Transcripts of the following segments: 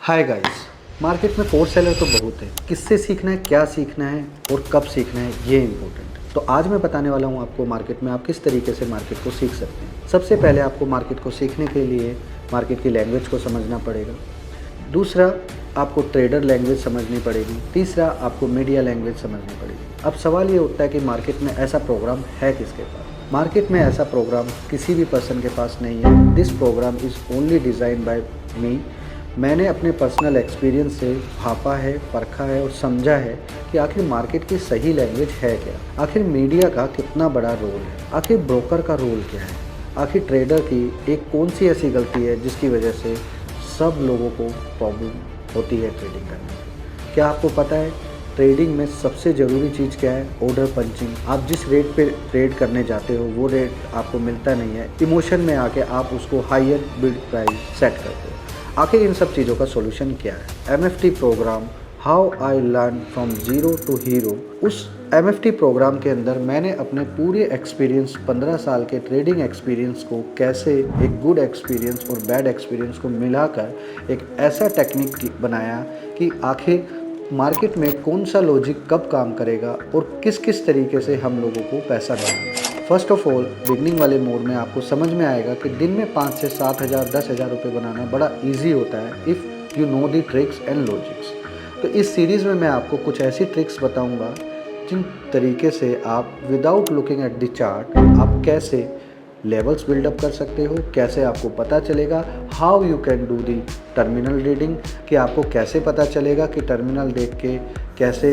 Hi guys. Market में force seller तो बहुत है, किससे सीखना है, क्या सीखना है और कब सीखना है, ये इंपॉर्टेंट है। तो आज मैं बताने वाला हूँ आपको मार्केट में आप किस तरीके से मार्केट को सीख सकते हैं। सबसे पहले आपको मार्केट को सीखने के लिए मार्केट की लैंग्वेज को समझना पड़ेगा। दूसरा, आपको ट्रेडर लैंग्वेज समझनी पड़ेगी। तीसरा, आपको मीडिया लैंग्वेज समझनी पड़ेगी। अब सवाल ये उठता है कि मार्केट में ऐसा प्रोग्राम है किसके पास। मार्केट में ऐसा प्रोग्राम किसी भी पर्सन के पास नहीं है। This program is only design by me. मैंने अपने पर्सनल एक्सपीरियंस से भापा है, परखा है और समझा है कि आखिर मार्केट की सही लैंग्वेज है क्या, आखिर मीडिया का कितना बड़ा रोल है, आखिर ब्रोकर का रोल क्या है, आखिर ट्रेडर की एक कौन सी ऐसी गलती है जिसकी वजह से सब लोगों को प्रॉब्लम होती है ट्रेडिंग करने में। क्या आपको पता है ट्रेडिंग में सबसे ज़रूरी चीज़ क्या है? Order punching. आप जिस रेट पे ट्रेड करने जाते हो वो रेट आपको मिलता नहीं है, इमोशन में आके आप उसको हायर बिड प्राइस सेट करते हो। आखिर इन सब चीज़ों का सॉल्यूशन क्या है? MFT program, how I learn from zero to hero. उस MFT प्रोग्राम के अंदर मैंने अपने पूरे एक्सपीरियंस 15 साल के ट्रेडिंग एक्सपीरियंस को कैसे एक गुड एक्सपीरियंस और बैड एक्सपीरियंस को मिलाकर एक ऐसा टेक्निक बनाया कि आखिर मार्केट में कौन सा लॉजिक कब काम करेगा और किस किस तरीके से हम लोगों को पैसा बनाना है। फर्स्ट ऑफ ऑल, बिगनिंग वाले मोड में आपको समझ में आएगा कि दिन में 5 से 7 हज़ार 10 हज़ार रुपये बनाना बड़ा इजी होता है if you know the tricks and logics. तो इस सीरीज़ में मैं आपको कुछ ऐसी ट्रिक्स बताऊंगा जिन तरीके से आप without looking at the chart आप कैसे लेवल्स बिल्डअप कर सकते हो, कैसे आपको पता चलेगा how you can do the terminal reading, कि आपको कैसे पता चलेगा कि टर्मिनल देख के कैसे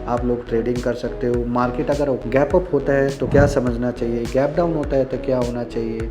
आप लोग ट्रेडिंग कर सकते हो। मार्केट अगर गैप अप होता है तो क्या समझना चाहिए, गैप डाउन होता है तो क्या होना चाहिए,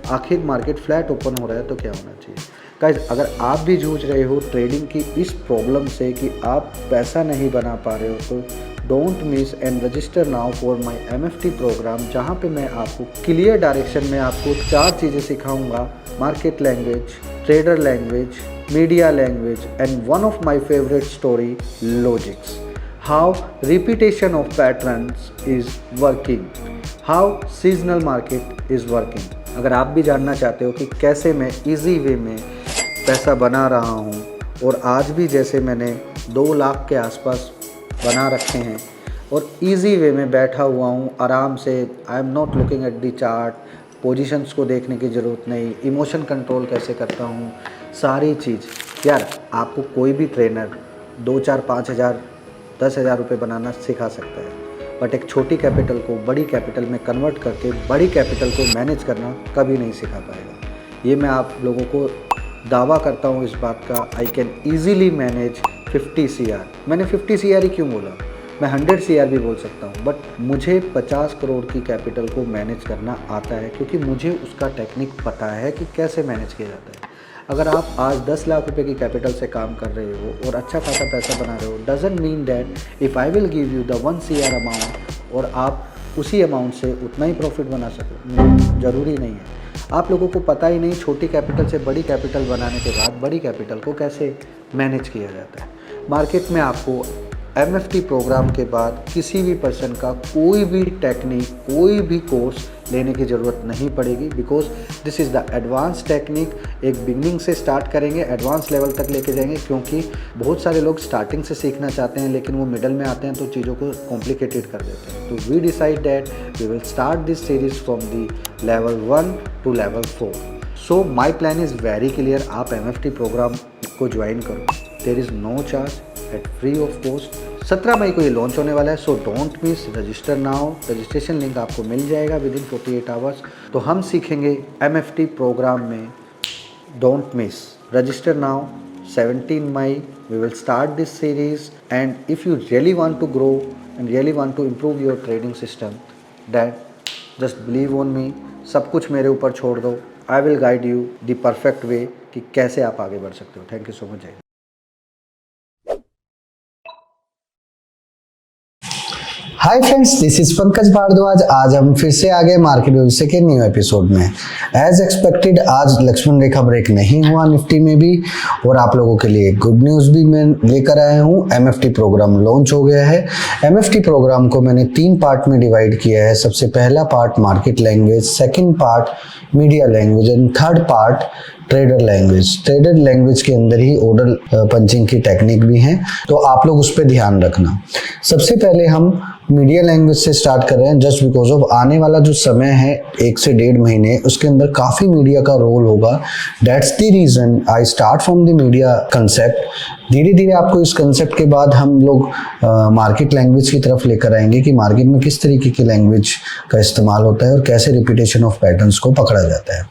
आखिर मार्केट फ्लैट ओपन हो रहा है तो क्या होना चाहिए। गाइस, अगर आप भी जूझ रहे हो ट्रेडिंग की इस प्रॉब्लम से कि आप पैसा नहीं बना पा रहे हो, तो don't miss and register now for my MFT program, जहाँ पे मैं आपको क्लियर डायरेक्शन में आपको 4 चीज़ें सिखाऊंगा: market language, trader language, media language and one of my favourite story, logics. How repetition of patterns is working, how seasonal market is working. अगर आप भी जानना चाहते हो कि कैसे मैं इजी वे में पैसा बना रहा हूँ और आज भी जैसे मैंने 2 लाख के आसपास बना रखे हैं और इजी वे में बैठा हुआ हूँ आराम से, I am not looking at the chart, positions को देखने की ज़रूरत नहीं, इमोशन कंट्रोल कैसे करता हूँ, सारी चीज़। यार, आपको कोई भी ट्रेनर 2, 4, 5 हज़ार 10 हज़ार रुपये बनाना सिखा सकता है, बट एक छोटी कैपिटल को बड़ी कैपिटल में कन्वर्ट करके बड़ी कैपिटल को मैनेज करना कभी नहीं सिखा पाएगा। ये मैं आप लोगों को दावा करता हूँ इस बात का। I can easily manage 50 CR। मैंने 50 CR ही क्यों बोला, मैं 100 CR भी बोल सकता हूँ, बट मुझे 50 करोड़ की कैपिटल को मैनेज करना आता है क्योंकि मुझे उसका टेक्निक पता है कि कैसे मैनेज किया जाता है। अगर आप आज 10 लाख रुपए की कैपिटल से काम कर रहे हो और अच्छा खासा पैसा बना रहे हो, doesn't mean that if I will give you the 1 CR amount और आप उसी अमाउंट से उतना ही प्रॉफिट बना सको, ज़रूरी नहीं है। आप लोगों को पता ही नहीं छोटी कैपिटल से बड़ी कैपिटल बनाने के बाद बड़ी कैपिटल को कैसे मैनेज किया जाता है। मार्केट में आपको MFT प्रोग्राम के बाद किसी भी पर्सन का कोई भी टेक्निक, कोई भी कोर्स लेने की ज़रूरत नहीं पड़ेगी, because this is the advance technique. एक बिगनिंग से स्टार्ट करेंगे, एडवांस लेवल तक लेके जाएंगे, क्योंकि बहुत सारे लोग स्टार्टिंग से सीखना चाहते हैं लेकिन वो मिडल में आते हैं तो चीज़ों को कॉम्प्लिकेटेड कर देते हैं। तो we decide that we will start this series from the level 1 to level 4। So my plan is very clear. आप MFT प्रोग्राम को ज्वाइन करो, there is no charge, at free of cost. 17 मई को ये लॉन्च होने वाला है, so don't miss, register now. Registration link आपको मिल जाएगा विदिन 48 आवर्स। तो हम सीखेंगे MFT प्रोग्राम में, डोंट मिस, रजिस्टर नाउ। 17 मई we will start this series, and if you really want to grow and really want to improve your trading system, then just believe on me, सब कुछ मेरे ऊपर छोड़ दो। I will guide you the perfect way कि कैसे आप आगे बढ़ सकते हो। Thank you so much. Hi friends, this is Pankaj Bhardwaj. आज हम फिर से आ गए मार्केट भविष्य के न्यू एपिसोड में। एज एक्सपेक्टेड आज लक्ष्मण रेखा ब्रेक नहीं हुआ निफ्टी में भी, और आप लोगों के लिए गुड न्यूज़ भी मैं लेकर आया हूँ। MFT प्रोग्राम लॉन्च हो गया है। MFT प्रोग्राम को मैंने 3 पार्ट में डिवाइड किया है। सबसे पहला part market language, second part media language and third part trader language. Trader language के अंदर ही ऑर्डर पंचिंग की टेक्निक भी है, तो आप लोग उस पर ध्यान रखना। सबसे पहले हम मीडिया लैंग्वेज से स्टार्ट कर रहे हैं, जस्ट बिकॉज ऑफ आने वाला जो समय है 1 से 1.5 महीने, उसके अंदर काफ़ी मीडिया का रोल होगा। That's the reason I start from the media concept. धीरे धीरे आपको इस कंसेप्ट के बाद हम लोग मार्केट लैंग्वेज की तरफ लेकर आएंगे कि मार्केट में किस तरीके की लैंग्वेज का इस्तेमाल होता है और कैसे रिपीटेशन ऑफ पैटर्न्स को पकड़ा जाता है।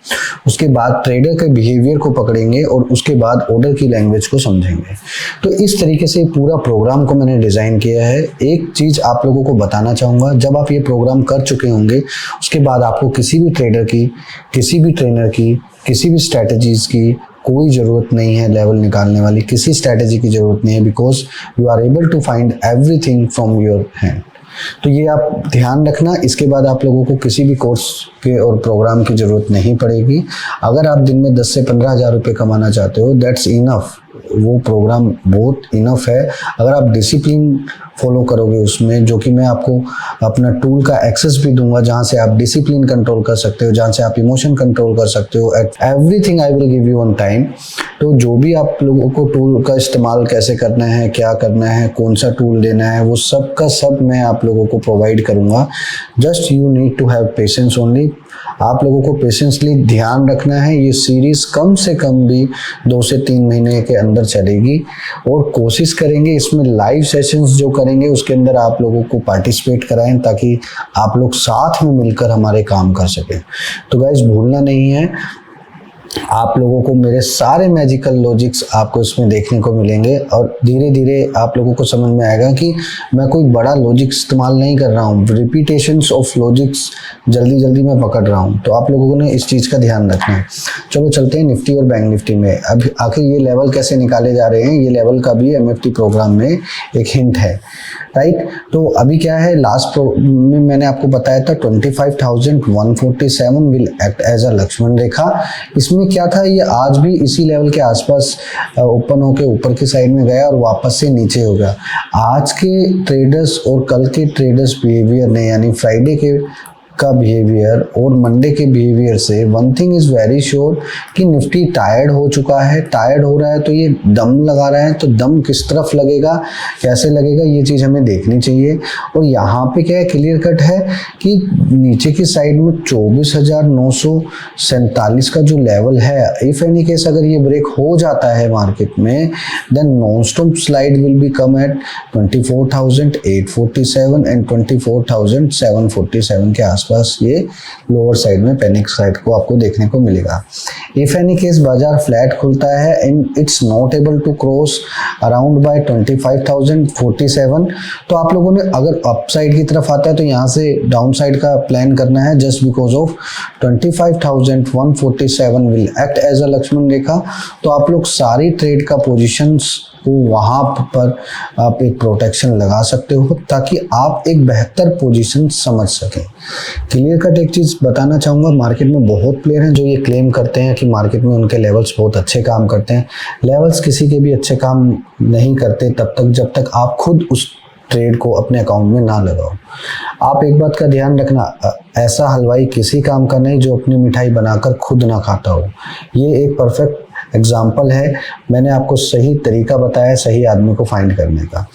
उसके बाद ट्रेडर के बिहेवियर को पकड़ेंगे और उसके बाद ऑर्डर की लैंग्वेज को समझेंगे। तो इस तरीके से पूरा प्रोग्राम को मैंने डिज़ाइन किया है। एक चीज़ आप लोगों को बताना चाहूँगा, जब आप ये प्रोग्राम कर चुके होंगे उसके बाद आपको किसी भी ट्रेडर की, किसी भी ट्रेनर की, किसी भी स्ट्रैटेजीज़ की कोई ज़रूरत नहीं है। लेवल निकालने वाली किसी स्ट्रैटेजी की ज़रूरत नहीं है, because you are able to find everything from your hand. तो ये आप ध्यान रखना। इसके बाद आप लोगों को किसी भी कोर्स के और प्रोग्राम की ज़रूरत नहीं पड़ेगी। अगर आप दिन में 10 से 15 हज़ार रुपये कमाना चाहते हो, दैट्स इनफ। वो प्रोग्राम बहुत इनफ है। अगर आप डिसिप्लिन फॉलो करोगे उसमें, जो कि मैं आपको अपना टूल का एक्सेस भी दूंगा, जहाँ से आप डिसिप्लिन कंट्रोल कर सकते हो, जहाँ से आप इमोशन कंट्रोल कर सकते हो। Everything I will give you on time. तो जो भी आप लोगों को टूल का इस्तेमाल कैसे करना है, क्या करना है, कौन सा टूल देना है, वो सब का सब मैं आप लोगों को प्रोवाइड करूँगा। Just you need to have patience only. आप लोगों को पेशेंसली ध्यान रखना है। ये सीरीज कम से कम भी 2 से 3 महीने के अंदर चलेगी और कोशिश करेंगे इसमें लाइव सेशंस जो करेंगे उसके अंदर आप लोगों को पार्टिसिपेट कराएं, ताकि आप लोग साथ में मिलकर हमारे काम कर सकें। तो गाइस भूलना नहीं है, आप लोगों को मेरे सारे मैजिकल लॉजिक्स आपको इसमें देखने को मिलेंगे और धीरे धीरे आप लोगों को समझ में आएगा कि मैं कोई बड़ा लॉजिक इस्तेमाल नहीं कर रहा हूँ। रिपीटेशंस ऑफ लॉजिक्स जल्दी जल्दी मैं पकड़ रहा हूँ। तो आप लोगों ने इस चीज़ का ध्यान रखना है। चलो चलते हैं निफ्टी और बैंक निफ्टी में। अब आखिर ये लेवल कैसे निकाले जा रहे हैं, ये लेवल का भी MFT प्रोग्राम में एक हिंट है, राइट। तो अभी क्या है, लास्ट में मैंने आपको बताया था 25,147 will act as a Lakshman Rekha. इसमें क्या था, ये आज भी इसी लेवल के आसपास ओपन होके ऊपर की साइड में गया और वापस से नीचे हो गया। आज के ट्रेडर्स और कल के ट्रेडर्स बिहेवियर ने, यानी फ्राइडे के का बिहेवियर और मंडे के बिहेवियर से one thing is very sure कि निफ्टी टायर्ड हो चुका है। टायर्ड हो रहा है तो ये दम लगा रहा है, तो दम किस तरफ लगेगा, कैसे लगेगा, ये चीज़ हमें देखनी चाहिए। और यहाँ पे क्या है, क्लियर कट है कि नीचे की साइड में 24,947 का जो लेवल है, इफ एनी केस अगर ये ब्रेक हो जाता है मार्केट में, then non stop slide will be come at 24,847 and 24,747 के आसपास ये लोअर साइड में पैनिक साइड को आपको देखने को मिलेगा। इफ एनी केस बाजार फ्लैट खुलता है and it's not able to cross around by 25,047, तो आप लोगों ने अगर अप साइड की तरफ आता है तो यहाँ से डाउन साइड का प्लान करना है, just because of 25,147 will act as a Lakshman Rekha. तो आप लोग सारी ट्रेड का पोजिशंस को वहाँ पर आप एक प्रोटेक्शन लगा सकते हो, ताकि आप एक बेहतर पोजीशन समझ सकें। क्लियर कट एक चीज़ बताना चाहूँगा, मार्केट में बहुत प्लेयर हैं जो ये क्लेम करते हैं कि मार्केट में उनके लेवल्स बहुत अच्छे काम करते हैं। लेवल्स किसी के भी अच्छे काम नहीं करते तब तक जब तक आप खुद उस ट्रेड को अपने अकाउंट में ना लगाओ। आप एक बात का ध्यान रखना, ऐसा हलवाई किसी काम का नहीं जो अपनी मिठाई बनाकर खुद ना खाता हो। ये एक परफेक्ट एग्जाम्पल है। मैंने आपको सही तरीका बताया सही आदमी को फाइंड करने का।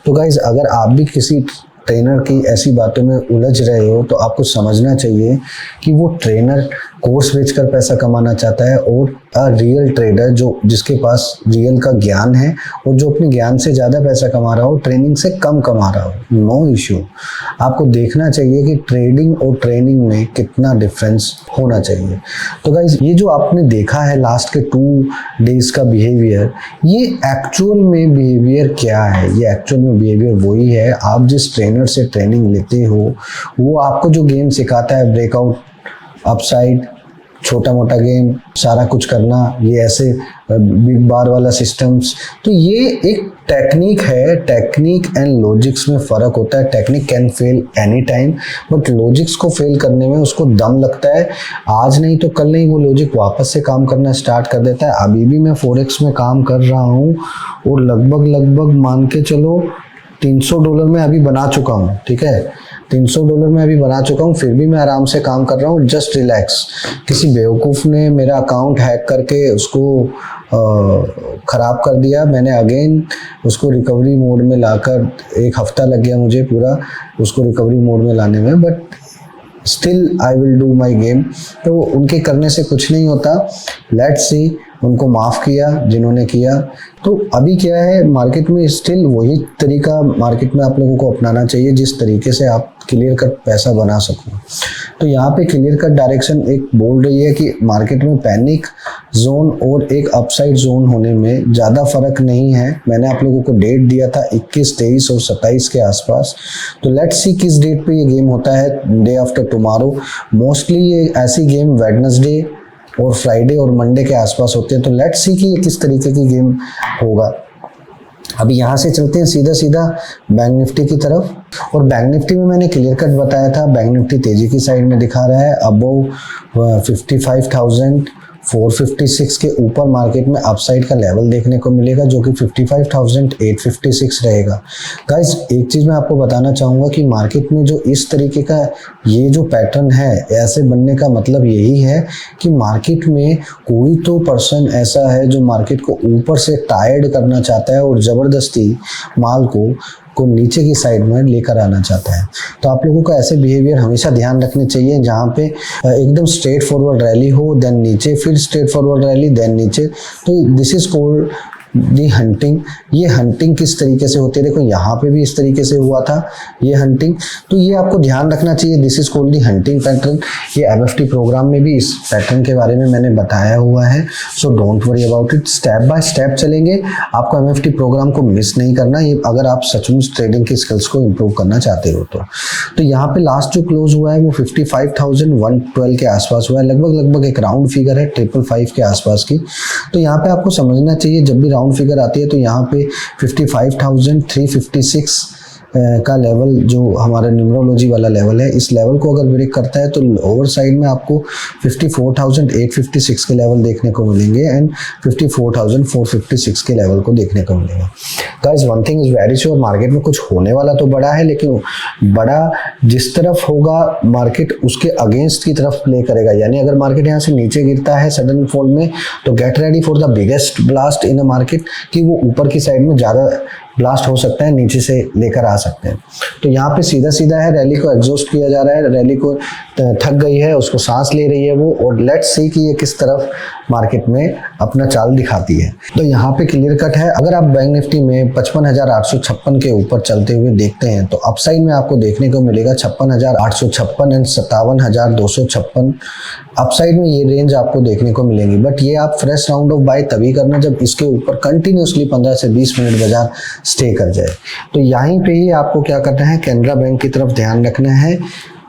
तो गाइज अगर आप भी किसी ट्रेनर की ऐसी बातों में उलझ रहे हो तो आपको समझना चाहिए कि वो ट्रेनर कोर्स बेचकर पैसा कमाना चाहता है और रियल ट्रेडर जो जिसके पास रियल का ज्ञान है और जो अपने ज्ञान से ज़्यादा पैसा कमा रहा हो, ट्रेनिंग से कम कमा रहा हो, नो इश्यू। आपको देखना चाहिए कि ट्रेडिंग और ट्रेनिंग में कितना डिफरेंस होना चाहिए। तो गाइज ये जो आपने देखा है लास्ट के 2 डेज का बिहेवियर, ये एक्चुअल में बिहेवियर क्या है? ये एक्चुअल में बिहेवियर वही है, आप जिस ट्रेनर से ट्रेनिंग लेते हो वो आपको जो गेम सिखाता है, ब्रेकआउट, अपसाइड, छोटा मोटा गेम, सारा कुछ करना, ये ऐसे बिग बार वाला सिस्टम्स, तो ये एक टेक्निक है। टेक्निक एंड लॉजिक्स में फ़र्क होता है। Technique can fail any time, but logics को फेल करने में उसको दम लगता है। आज नहीं तो कल नहीं वो लॉजिक वापस से काम करना स्टार्ट कर देता है। अभी भी मैं फॉरेक्स में काम कर रहा हूँ और लगभग मान के चलो $300 में अभी बना चुका हूँ, ठीक है, $300 में अभी बना चुका हूँ, फिर भी मैं आराम से काम कर रहा हूँ, जस्ट रिलैक्स। किसी बेवकूफ़ ने मेरा अकाउंट हैक करके उसको ख़राब कर दिया, मैंने अगेन उसको रिकवरी मोड में लाकर 1 हफ्ता लग गया मुझे पूरा उसको रिकवरी मोड में लाने में, but still I will do my game. तो उनके करने से कुछ नहीं होता, लेट्स सी, उनको माफ़ किया जिन्होंने किया। तो अभी क्या है, मार्केट में स्टिल वही तरीका मार्केट में आप लोगों को अपनाना चाहिए जिस तरीके से आप क्लियर कट पैसा बना सको। तो यहाँ पे क्लियर कट डायरेक्शन एक बोल रही है कि मार्केट में पैनिक जोन और एक अपसाइड जोन होने में ज़्यादा फर्क नहीं है। मैंने आप लोगों को डेट दिया था 21, 23 और 27 के आसपास। तो लेट्स सी किस डेट पे ये गेम होता है, डे आफ्टर टुमारो। मोस्टली ये ऐसी गेम वेडनेसडे और फ्राइडे और मंडे के आसपास होते हैं। तो लेट्स सी कि ये किस तरीके की गेम होगा। अभी यहाँ से चलते हैं सीधा सीधा बैंक निफ्टी की तरफ, और बैंक निफ्टी में मैंने क्लियर कट बताया था, बैंक निफ्टी तेजी की साइड में दिखा रहा है। अबव 55,456 के ऊपर मार्केट में अपसाइड का लेवल देखने को मिलेगा जो कि 55,856 रहेगा। गाइस एक चीज़ मैं आपको बताना चाहूँगा कि मार्केट में जो इस तरीके का ये जो पैटर्न है, ऐसे बनने का मतलब यही है कि मार्केट में कोई तो पर्सन ऐसा है जो मार्केट को ऊपर से टायर्ड करना चाहता है और ज़बरदस्ती माल को नीचे की साइड में लेकर आना चाहता है। तो आप लोगों को ऐसे बिहेवियर हमेशा ध्यान रखने चाहिए जहाँ पे एकदम स्ट्रेट फॉरवर्ड रैली हो, देन नीचे, फिर स्ट्रेट फॉरवर्ड रैली, देन नीचे। तो this is called the hunting. ये हंटिंग किस तरीके से होती है, देखो यहाँ पे भी इस तरीके से हुआ था ये हंटिंग। तो ये आपको ध्यान रखना चाहिए, this is called the hunting pattern. ये एमएफटी प्रोग्राम में भी इस पैटर्न के बारे में मैंने बताया हुआ है, so don't worry about it. Step by step चलेंगे, आपको एमएफटी प्रोग्राम को मिस नहीं करना, ये अगर आप सचमुच ट्रेडिंग की स्किल्स को इम्प्रूव करना चाहते हो तो यहाँ पे लास्ट जो क्लोज हुआ है वो 55,112 के आसपास हुआ है, लगभग एक राउंड फिगर है 555 के आसपास की। तो यहाँ पे आपको समझना चाहिए जब भी राउंड फिगर आती है तो यहाँ पे 55,356 का लेवल जो हमारा न्यूमरोलॉजी वाला लेवल है, इस लेवल को अगर ब्रेक करता है तो ओवर साइड में आपको 54,856 के लेवल देखने को मिलेंगे एंड 54,456 के लेवल को देखने को मिलेगा। Guys one thing is very sure, market में कुछ होने वाला तो बड़ा है, लेकिन बड़ा जिस तरफ होगा मार्केट उसके अगेंस्ट की तरफ प्ले करेगा। यानी अगर मार्केट यहाँ से नीचे गिरता है सडन फॉल में तो get ready for the biggest blast in a market, कि वो ऊपर की साइड में ज़्यादा ब्लास्ट हो सकता है, नीचे से लेकर आ सकते हैं। तो यहाँ पे सीधा सीधा है, रैली को एग्जॉस्ट किया जा रहा है, रैली को थक गई है, उसको सांस ले रही है वो, और लेट्स सी कि ये किस तरफ मार्केट में अपना चाल दिखाती है। तो यहाँ पे क्लियर कट है। अगर आप बैंक निफ्टी में 55,856 के ऊपर चलते हुए देखते हैं तो अपसाइड में आपको देखने को मिलेगा 56,856 एंड 57,256। अपसाइड में ये रेंज आपको देखने को मिलेंगी, बट ये आप फ्रेश राउंड ऑफ बाय तभी करना जब इसके ऊपर कंटिन्यूसली 15 से 20 मिनट बाजार स्टे कर जाए। तो यहीं पे ही आपको क्या करना है, कैनरा बैंक की तरफ ध्यान रखना है।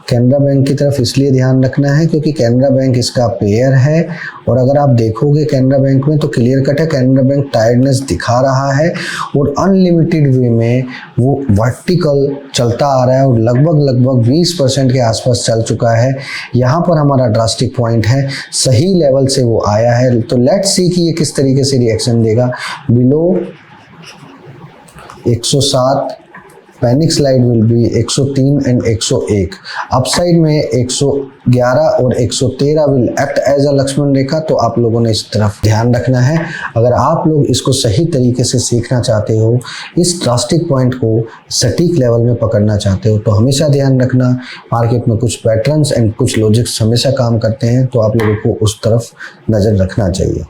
कैनरा बैंक की तरफ इसलिए ध्यान रखना है क्योंकि कैनरा बैंक इसका पेयर है, और अगर आप देखोगे कैनरा बैंक में तो क्लियर कट है, कैनरा बैंक टायर्डनेस दिखा रहा है और अनलिमिटेड वे में वो वर्टिकल चलता आ रहा है और लगभग 20% के आसपास चल चुका है। यहाँ पर हमारा ड्रास्टिक पॉइंट है, सही लेवल से वो आया है। तो लेट्स सी कि ये किस तरीके से रिएक्शन देगा। Below 107 panic slide will be 103 and 101। Upside में 111 और 113 will act as a Lakshman Rekha. तो आप लोगों ने इस तरफ ध्यान रखना है। अगर आप लोग इसको सही तरीके से सीखना चाहते हो, इस ड्रास्टिक पॉइंट को सटीक लेवल में पकड़ना चाहते हो, तो हमेशा ध्यान रखना मार्केट में कुछ पैटर्न्स एंड कुछ लॉजिक्स हमेशा काम करते हैं, तो आप लोगों को उस तरफ नज़र रखना चाहिए।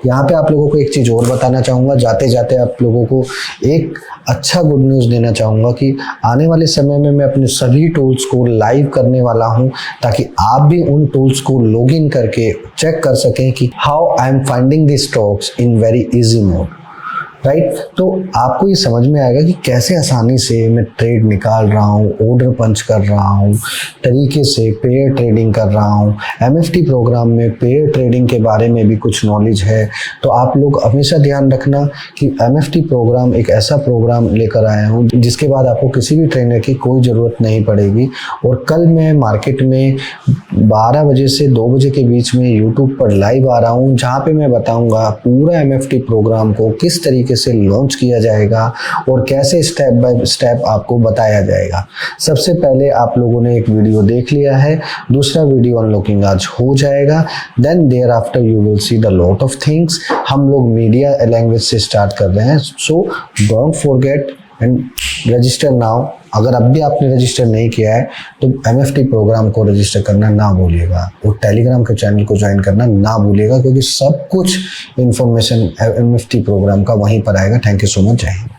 यहाँ पे आप लोगों को एक चीज़ और बताना चाहूँगा, जाते जाते आप लोगों को एक अच्छा गुड न्यूज़ देना चाहूँगा कि आने वाले समय में मैं अपने सभी टूल्स को लाइव करने वाला हूँ, ताकि आप भी उन टूल्स को लॉगिन करके चेक कर सकें कि how I am finding the stocks in very easy mode, right. तो आपको ये समझ में आएगा कि कैसे आसानी से मैं ट्रेड निकाल रहा हूँ, ऑर्डर पंच कर रहा हूँ, तरीके से पेयर ट्रेडिंग कर रहा हूँ। एमएफटी प्रोग्राम में पेयर ट्रेडिंग के बारे में भी कुछ नॉलेज है। तो आप लोग हमेशा ध्यान रखना कि एमएफटी प्रोग्राम एक ऐसा प्रोग्राम लेकर आया हूँ जिसके बाद आपको किसी भी ट्रेनर की कोई ज़रूरत नहीं पड़ेगी। और कल मैं मार्केट में 12 बजे से 2 बजे के बीच में यूट्यूब पर लाइव आ रहा हूँ, जहाँ पर मैं बताऊँगा पूरा एमएफटी प्रोग्राम को किस तरीके तरीके से लॉन्च किया जाएगा और कैसे स्टेप बाय स्टेप आपको बताया जाएगा। सबसे पहले आप लोगों ने एक वीडियो देख लिया है, दूसरा वीडियो अनलॉकिंग आज हो जाएगा, then there after you will see the lot of things. हम लोग मीडिया लैंग्वेज से स्टार्ट कर रहे हैं, so don't forget and register now. अगर अब भी आपने रजिस्टर नहीं किया है तो MFT प्रोग्राम को रजिस्टर करना ना भूलिएगा और टेलीग्राम के चैनल को ज्वाइन करना ना भूलिएगा, क्योंकि सब कुछ इंफॉर्मेशन MFT प्रोग्राम का वहीं पर आएगा। थैंक यू सो मच, जय हिंद।